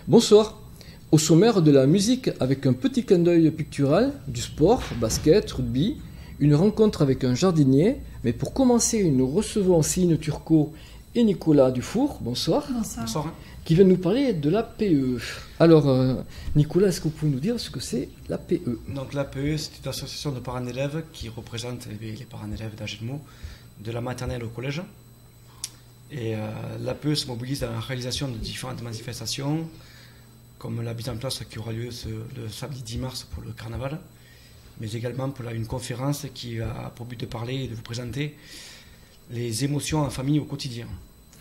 Bonsoir. Au sommaire de la musique avec un petit clin d'œil pictural, du sport, basket, rugby, une rencontre avec un jardinier. Mais pour commencer, nous recevons Céline Turcot et Nicolas Dufour. Bonsoir. Bonsoir. Qui viennent nous parler de l'APE. Alors, Nicolas, est-ce que vous pouvez nous dire ce que c'est l'APE? Donc l'APE, c'est une association de parents d'élèves qui représente les parents d'élèves d'Agenmo, de la maternelle au collège. Et l'APE se mobilise dans la réalisation de différentes manifestations, comme la mise en place qui aura lieu le samedi 10 mars pour le carnaval, mais également pour une conférence qui a pour but de parler et de vous présenter les émotions en famille au quotidien,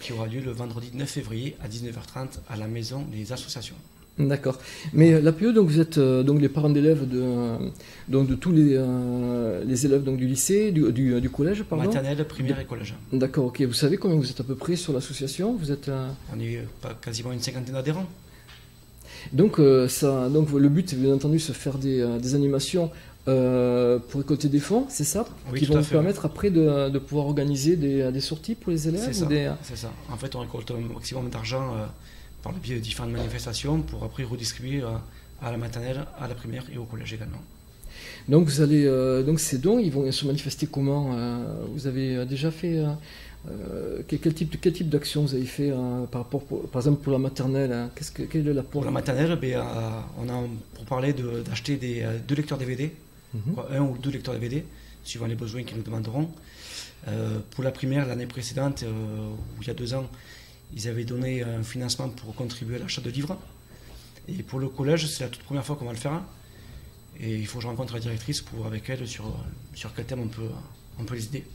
qui aura lieu le vendredi 9 février à 19h30 à la maison des associations. D'accord. Mais l'APE, donc vous êtes donc les parents d'élèves de tous les élèves donc, du lycée, du collège, pardon. Maternelle, primaire et collège. D'accord, ok. Vous savez combien vous êtes à peu près sur l'association? Vous êtes On est quasiment une cinquantaine d'adhérents. Donc, donc le but, c'est bien entendu se faire des animations pour récolter des fonds, c'est ça? Oui, qui vont vous permettre après de pouvoir organiser des sorties pour les élèves? C'est ça. En fait, on récolte un maximum d'argent par le biais de différentes manifestations pour après redistribuer à la maternelle, à la primaire et au collège également. Donc, vous allez, donc ces dons, ils vont se manifester comment? Vous avez déjà fait quel type d'action vous avez fait par exemple pour la maternelle? Quel est l'apport? Pour la maternelle, on a pour parler d'acheter deux lecteurs DVD, un ou deux lecteurs DVD, suivant les besoins qu'ils nous demanderont. Pour la primaire, l'année précédente, ou il y a 2 ans, ils avaient donné un financement pour contribuer à l'achat de livres. Et pour le collège, c'est la toute première fois qu'on va le faire. Et il faut que je rencontre la directrice pour voir avec elle sur quel thème on peut les aider.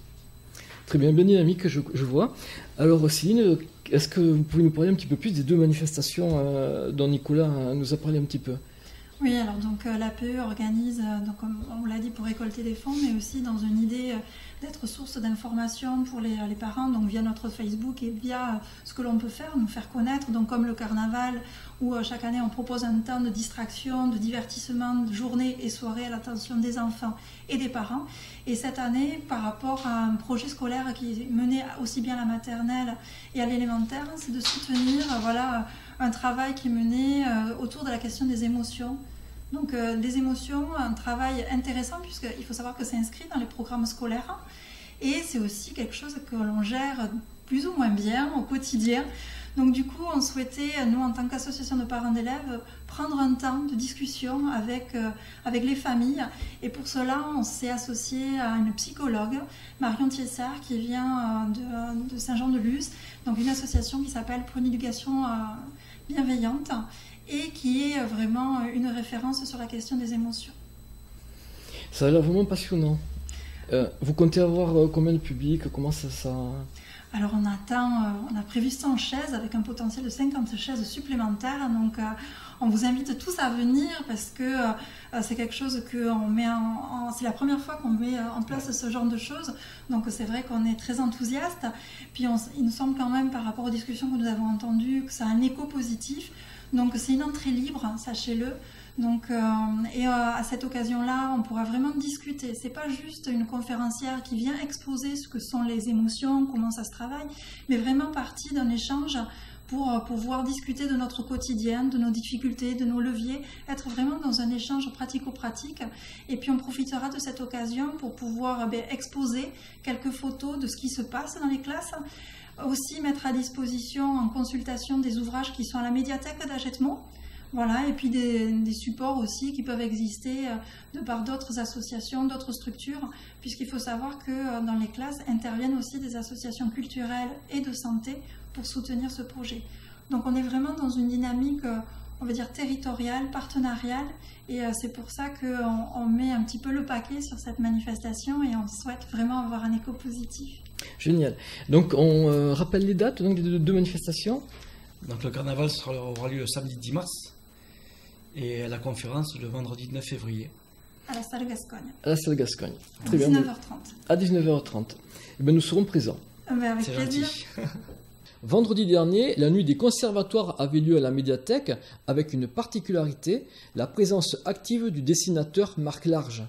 Très bien, bien dynamique, je vois. Alors Céline, est-ce que vous pouvez nous parler un petit peu plus des 2 manifestations dont Nicolas nous a parlé un petit peu? Oui, alors donc l'APE organise, donc, comme on l'a dit, pour récolter des fonds, mais aussi dans une idée d'être source d'information pour les parents, donc via notre Facebook et via ce que l'on peut faire, nous faire connaître, donc comme le carnaval, où chaque année on propose un temps de distraction, de divertissement, de journée et soirée à l'attention des enfants et des parents. Et cette année, par rapport à un projet scolaire qui est mené aussi bien à la maternelle et à l'élémentaire, c'est de soutenir un travail qui est mené autour de la question des émotions. Donc des émotions, un travail intéressant puisqu'il faut savoir que c'est inscrit dans les programmes scolaires et c'est aussi quelque chose que l'on gère plus ou moins bien au quotidien. Donc du coup, on souhaitait, nous en tant qu'association de parents d'élèves, prendre un temps de discussion avec les familles. Et pour cela, on s'est associé à une psychologue, Marion Thiessard, qui vient de Saint-Jean-de-Luz, donc une association qui s'appelle Pour une éducation bienveillante et qui est vraiment une référence sur la question des émotions. Ça a l'air vraiment passionnant. Vous comptez avoir combien de public? Comment ça... Alors on a prévu 100 chaises avec un potentiel de 50 chaises supplémentaires. Donc on vous invite tous à venir parce que c'est quelque chose qu'on met c'est la première fois qu'on met en place ce genre de choses. Donc c'est vrai qu'on est très enthousiaste. Puis il nous semble quand même par rapport aux discussions que nous avons entendues que ça a un écho positif. Donc c'est une entrée libre, sachez-le. Donc, à cette occasion-là, on pourra vraiment discuter. C'est pas juste une conférencière qui vient exposer ce que sont les émotions, comment ça se travaille, mais vraiment partie d'un échange pour pouvoir discuter de notre quotidien, de nos difficultés, de nos leviers, être vraiment dans un échange pratico-pratique. Et puis on profitera de cette occasion pour pouvoir exposer quelques photos de ce qui se passe dans les classes. Aussi mettre à disposition en consultation des ouvrages qui sont à la médiathèque d'Agetmo. Voilà, et puis des supports aussi qui peuvent exister de par d'autres associations, d'autres structures, puisqu'il faut savoir que dans les classes interviennent aussi des associations culturelles et de santé pour soutenir ce projet. Donc on est vraiment dans une dynamique, on va dire, territoriale, partenariale, et c'est pour ça qu'on met un petit peu le paquet sur cette manifestation et on souhaite vraiment avoir un écho positif. Génial. Donc on rappelle les dates donc, des 2 manifestations. Donc le carnaval aura lieu le samedi 10 mars et la conférence le vendredi 9 février. À la salle Gascogne. À la salle Gascogne. À 19h30. À 19h30. Et bien, nous serons présents. Avec plaisir. Vendredi dernier, la nuit des conservatoires avait lieu à la médiathèque avec une particularité, la présence active du dessinateur Marc Large.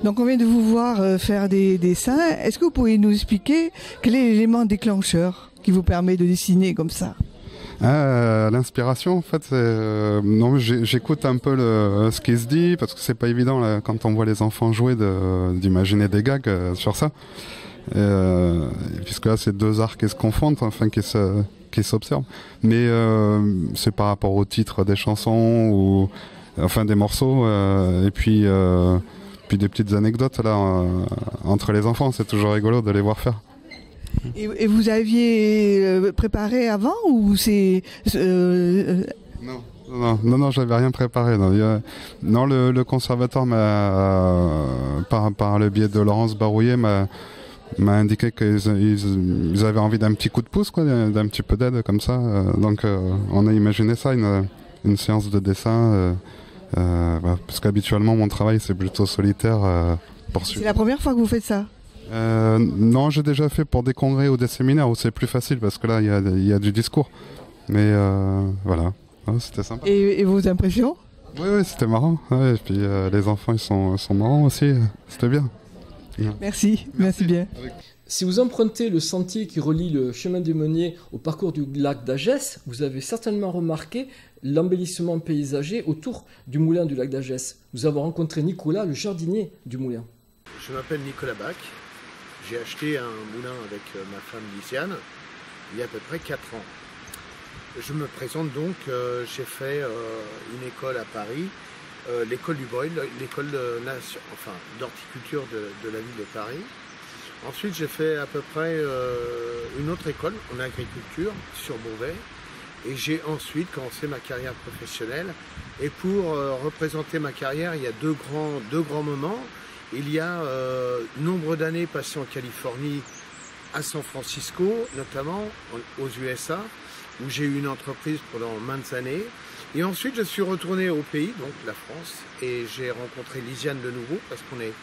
Donc on vient de vous voir faire des dessins. Est-ce que vous pourriez nous expliquer quel est l'élément déclencheur qui vous permet de dessiner comme ça? L'inspiration, en fait, non, j'écoute un peu ce qui se dit, parce que c'est pas évident là, quand on voit les enfants jouer d'imaginer des gags sur ça. Puisque là, c'est deux arts qui se confondent, enfin qui s'observent. Mais c'est par rapport au titre des chansons ou enfin des morceaux, et puis des petites anecdotes là entre les enfants. C'est toujours rigolo de les voir faire. Et vous aviez préparé avant ou c'est... Non, j'avais rien préparé. Non, le conservateur par le biais de Laurence Barouillet m'a indiqué qu'ils avaient envie d'un petit coup de pouce, quoi, d'un petit peu d'aide comme ça. Donc on a imaginé ça, une séance de dessin, parce qu'habituellement mon travail c'est plutôt solitaire. C'est la première fois que vous faites ça? Non, j'ai déjà fait pour des congrès ou des séminaires où c'est plus facile parce que là il y a du discours. Mais voilà, c'était sympa. Et vos impressions? Oui, c'était marrant. Ouais, et puis les enfants ils sont marrants aussi, c'était bien. Merci bien. Si vous empruntez le sentier qui relie le chemin des Meuniers au parcours du lac d'Agès, vous avez certainement remarqué l'embellissement paysager autour du moulin du lac d'Agès. Nous avons rencontré Nicolas, le jardinier du moulin. Je m'appelle Nicolas Bach. J'ai acheté un moulin avec ma femme Lisiane il y a à peu près 4 ans. Je me présente donc, j'ai fait une école à Paris, l'école du Breuil, l'école d'horticulture de la ville de Paris. Ensuite j'ai fait à peu près une autre école en agriculture sur Beauvais. Et j'ai ensuite commencé ma carrière professionnelle. Et pour représenter ma carrière, il y a deux grands moments. Il y a nombre d'années passées en Californie, à San Francisco, notamment aux USA, où j'ai eu une entreprise pendant maintes années. Et ensuite, je suis retourné au pays, donc la France, et j'ai rencontré Lisiane de nouveau, parce qu'on est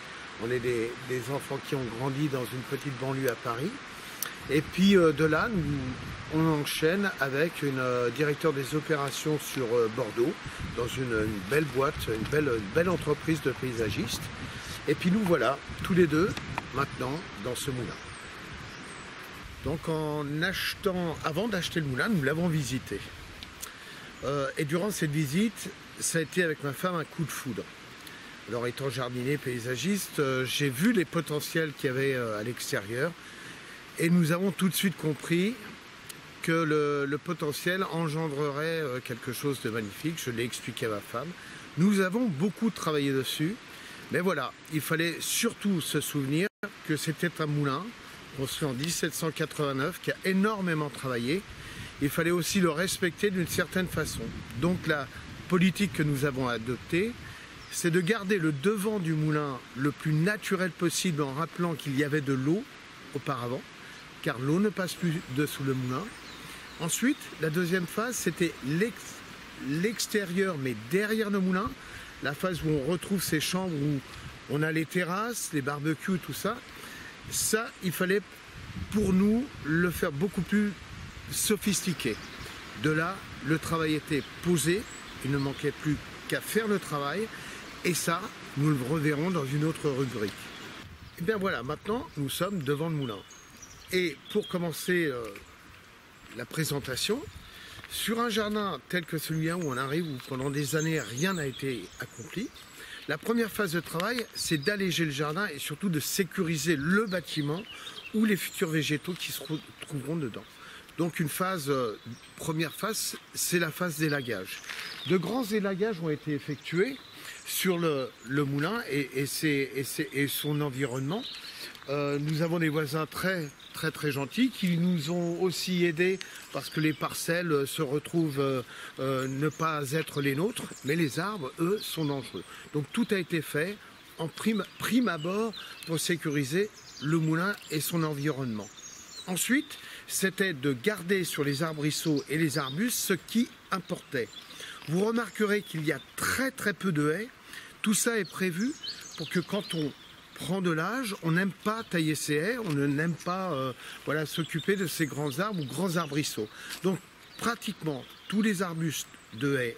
des enfants qui ont grandi dans une petite banlieue à Paris. Et puis de là, on enchaîne avec une directeur des opérations sur Bordeaux, dans une belle boîte, une belle entreprise de paysagistes. Et puis nous voilà, tous les deux, maintenant, dans ce moulin. Donc avant d'acheter le moulin, nous l'avons visité. Et durant cette visite, ça a été avec ma femme un coup de foudre. Alors étant jardinier paysagiste, j'ai vu les potentiels qu'il y avait à l'extérieur. Et nous avons tout de suite compris que le potentiel engendrerait quelque chose de magnifique. Je l'ai expliqué à ma femme. Nous avons beaucoup travaillé dessus. Mais voilà, il fallait surtout se souvenir que c'était un moulin construit en 1789 qui a énormément travaillé. Il fallait aussi le respecter d'une certaine façon. Donc la politique que nous avons adoptée, c'est de garder le devant du moulin le plus naturel possible en rappelant qu'il y avait de l'eau auparavant, car l'eau ne passe plus dessous le moulin. Ensuite, la deuxième phase, c'était l'extérieur, mais derrière le moulin, la phase où on retrouve ces chambres où on a les terrasses, les barbecues, tout ça. Ça, il fallait pour nous le faire beaucoup plus sophistiqué. De là, le travail était posé, il ne manquait plus qu'à faire le travail, et ça, nous le reverrons dans une autre rubrique. Et bien voilà, maintenant, nous sommes devant le moulin. Et pour commencer la présentation, sur un jardin tel que celui-là où on arrive, où pendant des années rien n'a été accompli, la première phase de travail, c'est d'alléger le jardin et surtout de sécuriser le bâtiment ou les futurs végétaux qui se trouveront dedans. Donc une première phase, c'est la phase d'élagage. De grands élagages ont été effectués sur le moulin et son environnement. Nous avons des voisins très gentils qui nous ont aussi aidés parce que les parcelles se retrouvent ne pas être les nôtres, mais les arbres, eux, sont dangereux. Donc tout a été fait en prime abord pour sécuriser le moulin et son environnement. Ensuite, c'était de garder sur les arbrisseaux et les arbustes ce qui importait. Vous remarquerez qu'il y a très peu de haies. Tout ça est prévu pour que quand on prend de l'âge, on n'aime pas tailler ces haies, on n'aime pas s'occuper de ces grands arbres ou grands arbrisseaux. Donc pratiquement tous les arbustes de haies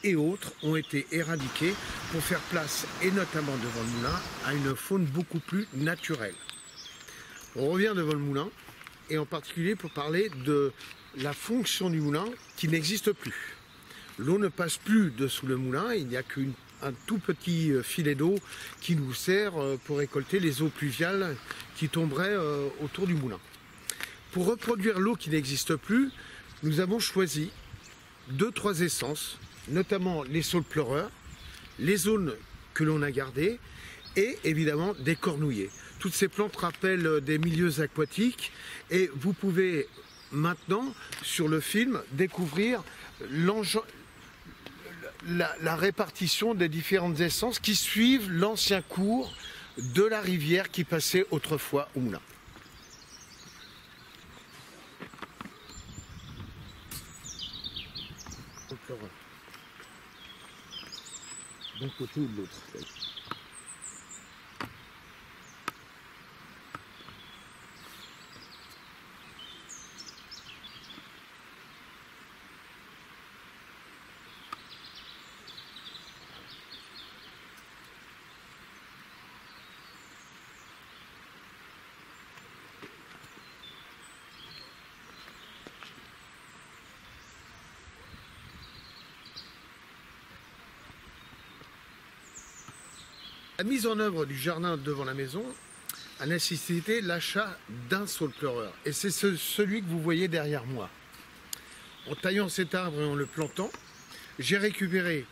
et autres ont été éradiqués pour faire place, et notamment devant le moulin, à une faune beaucoup plus naturelle. On revient devant le moulin, et en particulier pour parler de la fonction du moulin qui n'existe plus. L'eau ne passe plus dessous le moulin, il n'y a qu'un tout petit filet d'eau qui nous sert pour récolter les eaux pluviales qui tomberaient autour du moulin. Pour reproduire l'eau qui n'existe plus, nous avons choisi 2-3 essences, notamment les saules pleureurs, les zones que l'on a gardées et évidemment des cornouillers. Toutes ces plantes rappellent des milieux aquatiques et vous pouvez maintenant sur le film découvrir la répartition des différentes essences qui suivent l'ancien cours de la rivière qui passait autrefois au moulin. D'un côté ou de l'autre. La mise en œuvre du jardin devant la maison a nécessité l'achat d'un saule pleureur. Et c'est celui que vous voyez derrière moi. En taillant cet arbre et en le plantant, j'ai récupéré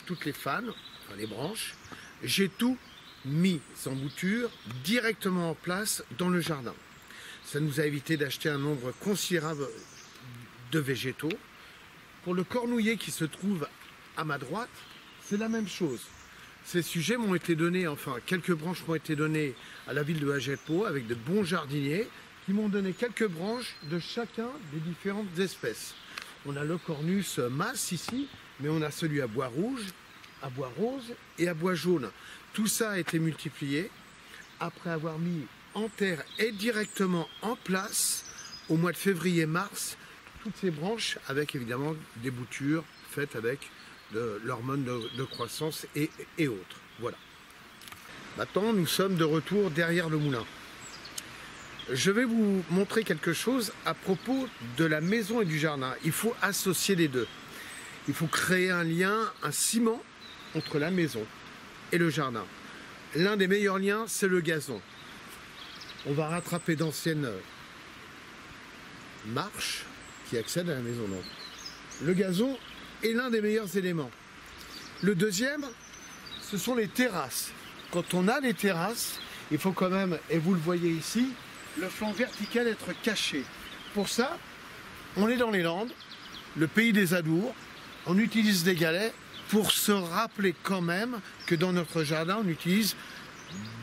toutes les fanes, enfin les branches. J'ai tout mis en bouture directement en place dans le jardin. Ça nous a évité d'acheter un nombre considérable de végétaux. Pour le cornouiller qui se trouve à ma droite, c'est la même chose. Ces sujets m'ont été donnés, enfin quelques branches m'ont été données à la ville de Hagetmau avec de bons jardiniers qui m'ont donné quelques branches de chacun des différentes espèces. On a le cornus masse ici, mais on a celui à bois rouge, à bois rose et à bois jaune. Tout ça a été multiplié après avoir mis en terre et directement en place au mois de février-mars toutes ces branches avec évidemment des boutures faites avec de l'hormone de croissance et autres. Voilà. Maintenant, nous sommes de retour derrière le moulin. Je vais vous montrer quelque chose à propos de la maison et du jardin. Il faut associer les deux. Il faut créer un lien, un ciment entre la maison et le jardin. L'un des meilleurs liens, c'est le gazon. On va rattraper d'anciennes marches qui accèdent à la maison. Donc, le gazon est l'un des meilleurs éléments. Le deuxième, ce sont les terrasses. Quand on a les terrasses, il faut quand même, et vous le voyez ici, le flanc vertical être caché. Pour ça, on est dans les Landes, le pays des Adours, on utilise des galets pour se rappeler quand même que dans notre jardin, on utilise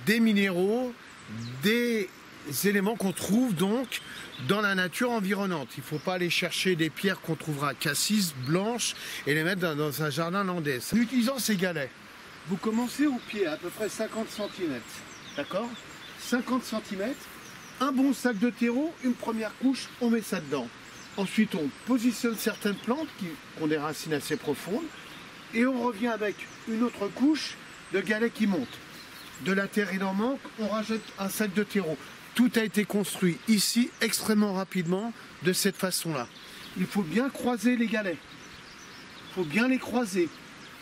des minéraux, des éléments qu'on trouve donc dans la nature environnante. Il ne faut pas aller chercher des pierres qu'on trouvera à Cassis, blanches, et les mettre dans un jardin landais. En utilisant ces galets, vous commencez au pied, à peu près 50 cm. D'accord ? 50 cm, un bon sac de terreau, une première couche, on met ça dedans. Ensuite, on positionne certaines plantes qui ont des racines assez profondes, et on revient avec une autre couche de galets qui montent. De la terre il en manque, on rajoute un sac de terreau. Tout a été construit ici extrêmement rapidement de cette façon-là. Il faut bien croiser les galets. Il faut bien les croiser.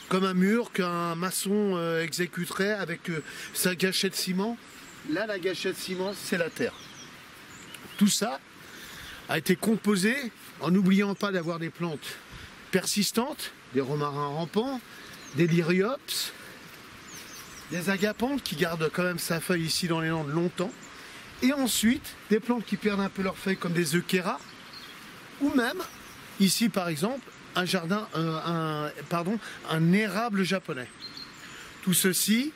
Comme un mur qu'un maçon exécuterait avec sa gâchette de ciment. Là, la gâchette de ciment, c'est la terre. Tout ça a été composé en n'oubliant pas d'avoir des plantes persistantes, des romarins rampants, des lyriops, des agapantes qui gardent quand même sa feuille ici dans les Landes longtemps. Et ensuite, des plantes qui perdent un peu leurs feuilles comme des eucheras, ou même, ici par exemple, un érable japonais. Tout ceci,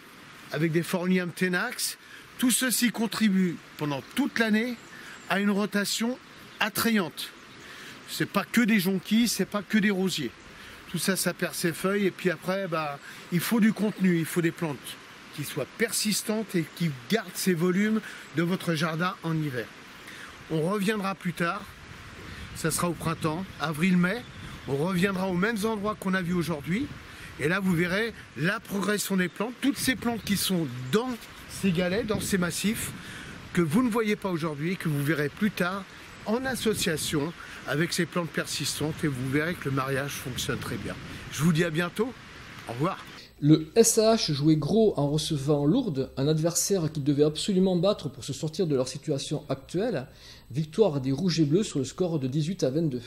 avec des Phoronium tenax, tout ceci contribue pendant toute l'année à une rotation attrayante. C'est pas que des jonquilles, c'est pas que des rosiers. Tout ça, ça perd ses feuilles et puis après, il faut du contenu, il faut des plantes qui soient persistantes et qui gardent ces volumes de votre jardin en hiver. On reviendra plus tard, ça sera au printemps, avril-mai, on reviendra aux mêmes endroits qu'on a vus aujourd'hui. Et là, vous verrez la progression des plantes, toutes ces plantes qui sont dans ces galets, dans ces massifs, que vous ne voyez pas aujourd'hui et que vous verrez plus tard en association avec ces plantes persistantes, et vous verrez que le mariage fonctionne très bien. Je vous dis à bientôt. Au revoir. Le SAH jouait gros en recevant Lourdes, un adversaire qu'ils devaient absolument battre pour se sortir de leur situation actuelle. Victoire des Rouges et Bleus sur le score de 18-22.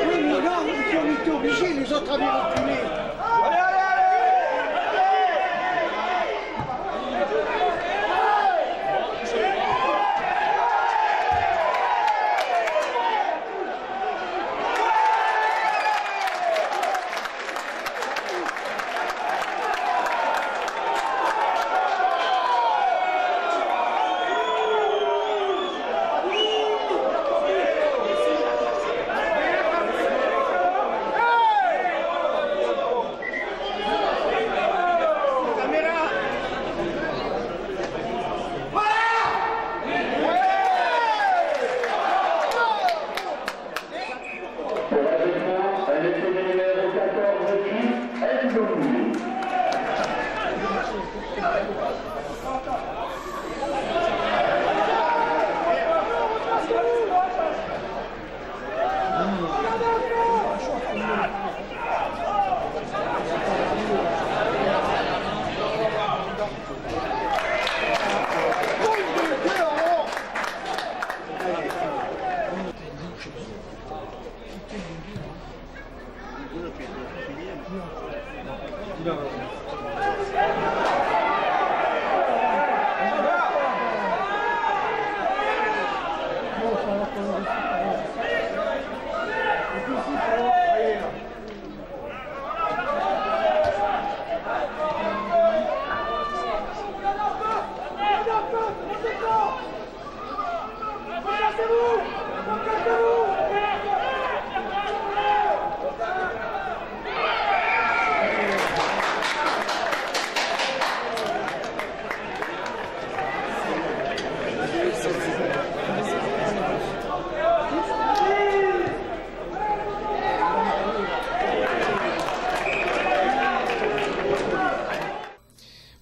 Oui, mais là, on était obligés, les autres avaient reculé.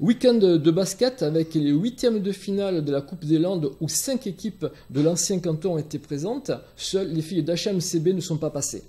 Week-end de basket avec les huitièmes de finale de la Coupe des Landes où 5 équipes de l'ancien canton étaient présentes. Seules les filles d'HMCB ne sont pas passées.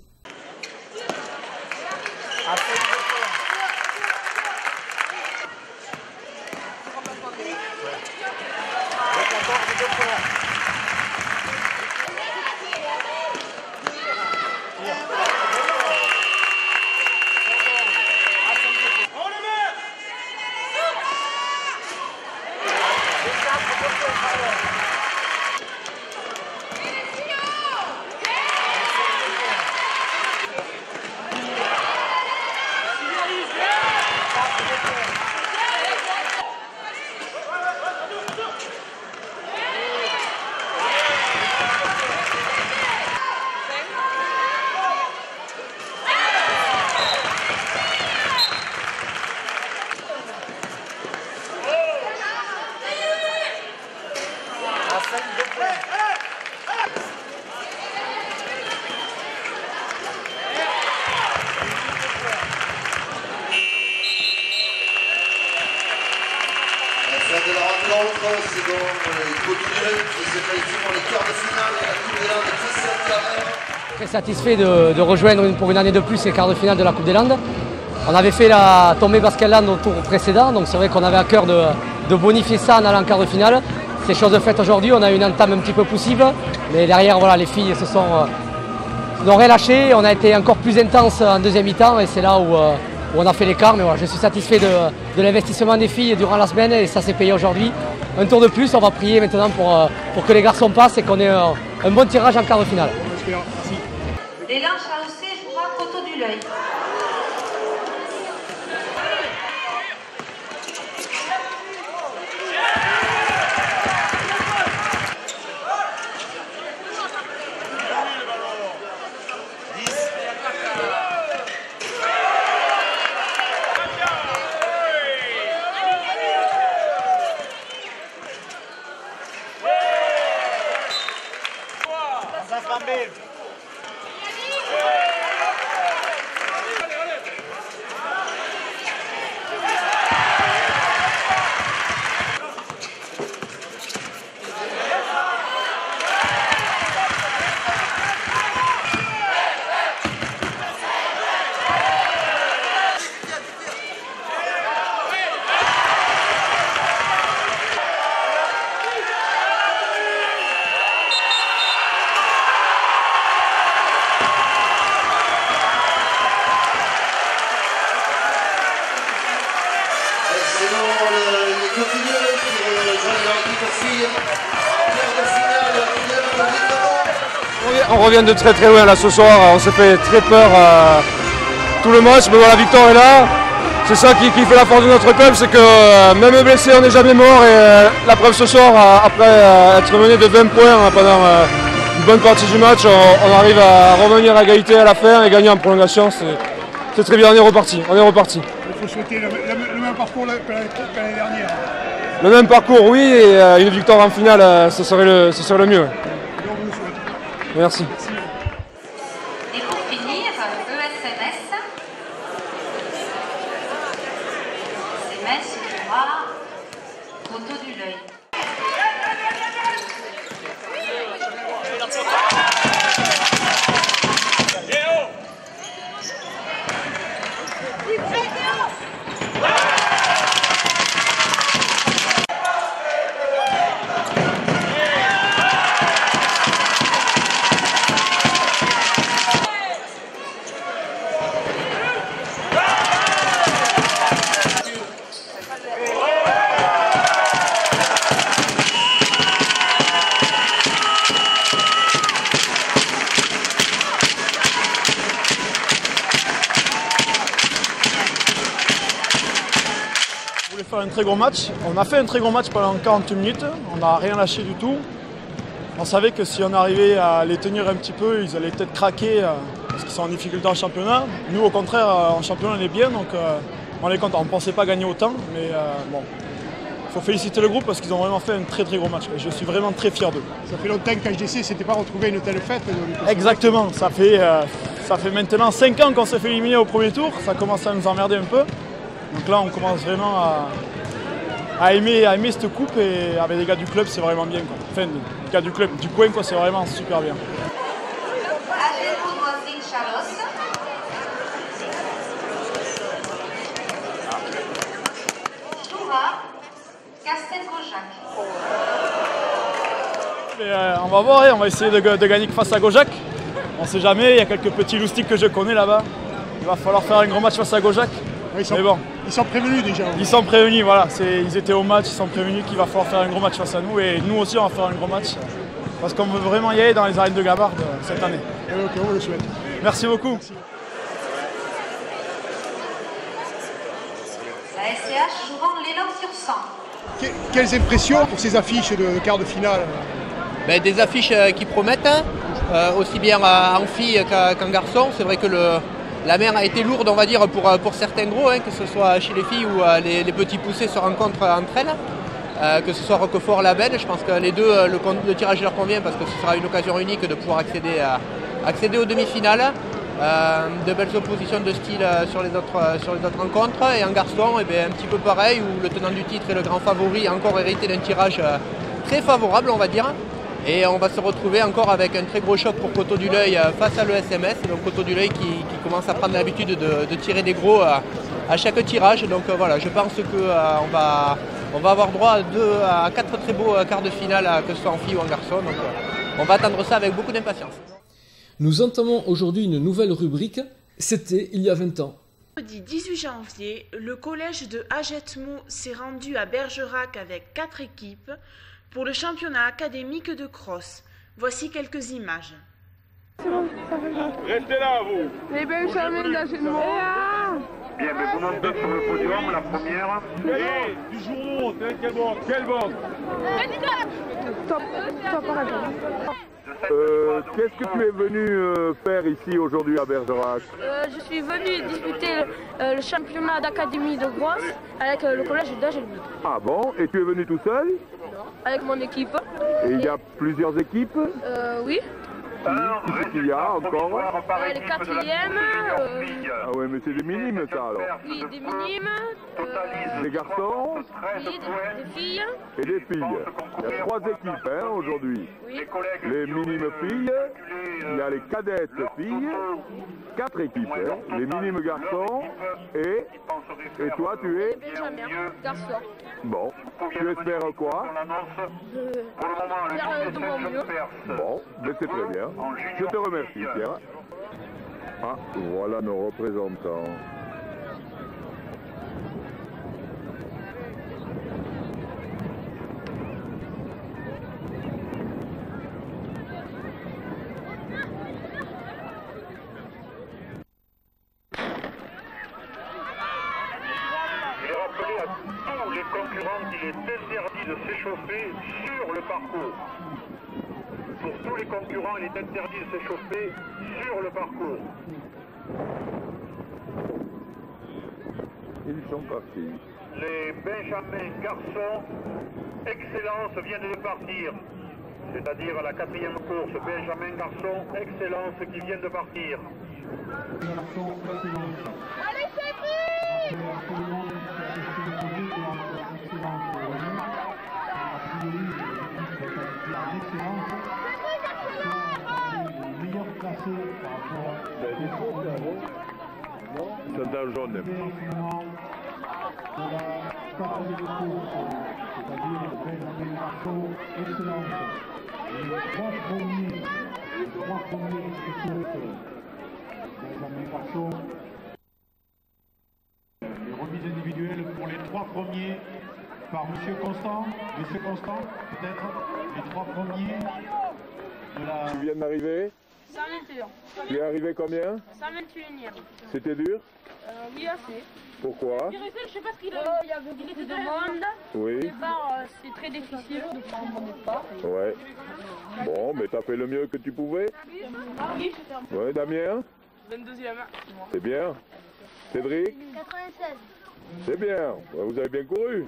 c'est donc Côte-du-Reuil qui se qualifie pour les quarts de finale de la Coupe des Landes. Christian Carrère. Très satisfait de rejoindre pour une année de plus les quarts de finale de la Coupe des Landes. On avait fait la tombée Basketland au tour précédent, donc c'est vrai qu'on avait à cœur de bonifier ça en allant en quart de finale. C'est chose de faite aujourd'hui, on a eu une entame un petit peu poussive, mais derrière voilà, les filles n'ont rien lâché, on a été encore plus intense en deuxième mi-temps et c'est là où on a fait l'écart. Mais voilà, je suis satisfait de l'investissement des filles durant la semaine et ça s'est payé aujourd'hui. Un tour de plus, on va prier maintenant pour que les garçons passent et qu'on ait un bon tirage en quart de finale. L'élan Chaossé jouera Coteau-du-L'Œil. On revient de très loin là ce soir, on s'est fait très peur tout le match, mais voilà, la victoire est là. C'est ça qui fait la force de notre club, c'est que même blessé on n'est jamais mort et la preuve ce soir, après être mené de 20 points pendant une bonne partie du match, on arrive à revenir à égalité à la fin et gagner en prolongation. C'est très bien, on est reparti. Il faut souhaiter le même parcours que l'année dernière. Le même parcours, oui, et une victoire en finale, ce serait le mieux. Merci. Et pour finir, ESMS. ESMS jouera Coteau-du-L'Œil. Faire un très gros match. On a fait un très gros match pendant 40 minutes, on n'a rien lâché du tout. On savait que si on arrivait à les tenir un petit peu, ils allaient peut-être craquer parce qu'ils sont en difficulté en championnat. Nous au contraire, en championnat on est bien, donc on est content. On ne pensait pas gagner autant, mais bon. Il faut féliciter le groupe parce qu'ils ont vraiment fait un très gros match. Et je suis vraiment très fier d'eux. Ça fait longtemps que HDC ne s'était pas retrouvé une telle fête. Exactement, ça fait maintenant 5 ans qu'on s'est fait éliminer au premier tour, ça commence à nous emmerder un peu. Donc là, on commence vraiment à aimer cette coupe et avec les gars du club, c'est vraiment bien, quoi. Enfin, les gars du club, du coin, quoi, c'est vraiment super bien. On va voir, on va essayer de gagner face à Gaujac. On ne sait jamais, il y a quelques petits loustiques que je connais là-bas. Il va falloir faire un gros match face à Gaujac. Ils sont prévenus déjà. Ils sont prévenus, voilà. Ils étaient au match, ils sont prévenus qu'il va falloir faire un gros match face à nous. Et nous aussi, on va faire un gros match. Parce qu'on veut vraiment y aller dans les arènes de Gabarde cette année. Ok, on le souhaite. Merci beaucoup. Merci. La SCH jouant l'élan-sur-sang. Quelles impressions pour ces affiches de quart de finale? Des affiches qui promettent, aussi bien en filles qu'en garçons. C'est vrai que la mer a été lourde, on va dire, pour certains gros, que ce soit chez les filles ou les petits poussés se rencontrent entre elles, que ce soit Roquefort, La Belle. Je pense que les deux, le tirage leur convient parce que ce sera une occasion unique de pouvoir accéder aux demi-finales. de belles oppositions de style sur les autres rencontres. Et en garçon, un petit peu pareil, où le tenant du titre et le grand favori a encore hérité d'un tirage très favorable, on va dire. Et on va se retrouver encore avec un très gros choc pour Coteau du L'Œil face à l'ESMS. Donc Coteau du L'Œil qui commence à prendre l'habitude de tirer des gros à chaque tirage. Donc voilà, je pense qu'on va avoir droit à 4 très beaux quarts de finale, que ce soit en filles ou en garçon. Donc on va attendre ça avec beaucoup d'impatience. Nous entamons aujourd'hui une nouvelle rubrique, c'était il y a 20 ans. Jeudi 18 janvier, le collège de Hagetmau s'est rendu à Bergerac avec 4 équipes pour le championnat académique de cross. Voici quelques images. Restez là, vous. Les Benjamins d'Hagetmau. Bien, mais vous montez sur le podium, la première. Hey, du journaux, quelle banque? Quelle banque? Top, qu'est-ce que tu es venu faire ici aujourd'hui à Bergerac? Je suis venu disputer le championnat d'académie de cross avec le collège d'Hagetmau. Ah bon? Et tu es venu tout seul? Non, avec mon équipe. Et il y a plusieurs équipes? Oui. Qui c'est qu'il y a encore? Les quatrièmes. Ah ouais, mais c'est des minimes ça alors? Oui, des minimes. Des garçons? Oui, des filles. Et des filles. Il y a 3 équipes hein, aujourd'hui. Oui. Les minimes filles, il y a les cadettes filles, 4 équipes. Hein. Les minimes garçons et toi tu es? Benjamin, garçon. Bon, tu espères quoi? Faire de mon mieux. Bon, mais c'est très bien. Je te remercie, Pierre. Ah, voilà nos représentants. Tous les concurrents qu'il est interdit de s'échauffer sur le parcours. Pour tous les concurrents, il est interdit de s'échauffer sur le parcours. Ils sont partis. Les Benjamins garçons, Excellence viennent de partir. C'est-à-dire la 4e course, Benjamin garçon, Excellence qui viennent de partir. Allez, c'est pris! Ils sont dans le jaune. Les remises individuelles pour les 3 premiers par Monsieur Constant. Monsieur Constant, peut-être les 3 premiers de la... Tu viens d'arriver? 121. Tu es arrivé combien? 121e. C'était dur? Oui, assez. Pourquoi? Je sais pas ce qu'il a. Il y avait beaucoup de monde. Oui. Au départ, c'est très difficile de prendre mon départ. Ouais. Bon, mais t'as fait le mieux que tu pouvais? Oui, c'était un peu. Ouais, Damien? 22e. C'est bien. Cédric? 96. C'est bien. Ouais, vous avez bien couru.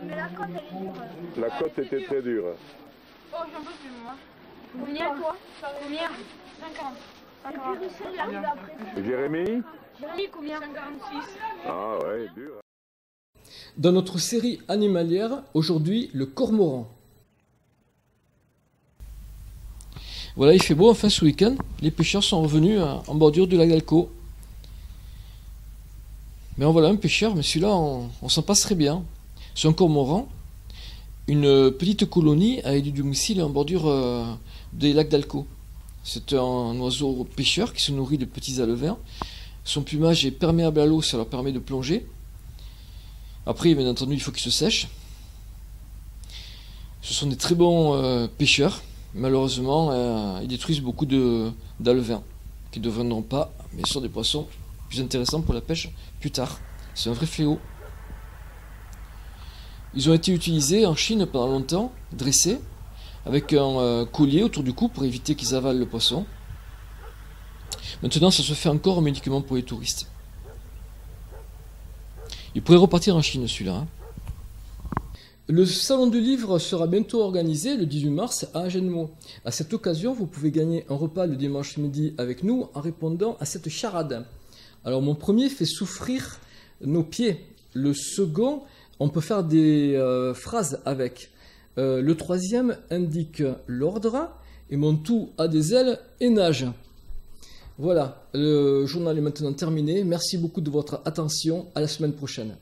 Mais la côte, elle est dure. La côte était très dure. Oh, j'en peux plus, moi. Combien, toi? Combien? 50. Et puis Russell, il arrive après. Et Jérémy? Jérémy, combien? 56. Ah ouais, dur. Dans notre série animalière, aujourd'hui, le cormoran. Voilà, il fait beau enfin ce week-end. Les pêcheurs sont revenus en bordure du lac d'Alco. Mais en voilà un pêcheur, mais celui-là, on s'en passerait bien. C'est un cormoran. Une petite colonie a élu du domicile en bordure des lacs d'Alco. C'est un oiseau pêcheur qui se nourrit de petits alevins. Son plumage est perméable à l'eau, ça leur permet de plonger. Après, bien entendu, il faut qu'ils se sèchent. Ce sont des très bons pêcheurs. Malheureusement, ils détruisent beaucoup d'alevins qui ne deviendront pas, mais sont des poissons plus intéressants pour la pêche plus tard. C'est un vrai fléau. Ils ont été utilisés en Chine pendant longtemps, dressés, avec un collier autour du cou pour éviter qu'ils avalent le poisson. Maintenant, ça se fait encore, mais uniquement pour les touristes. Il pourrait repartir en Chine, celui-là. Le salon du livre sera bientôt organisé le 18 mars à Agenmo. À cette occasion, vous pouvez gagner un repas le dimanche midi avec nous en répondant à cette charade. Alors mon premier fait souffrir nos pieds. Le second, on peut faire des phrases avec. Le troisième indique l'ordre. Et mon tout a des ailes et nage. Voilà, le journal est maintenant terminé. Merci beaucoup de votre attention. À la semaine prochaine.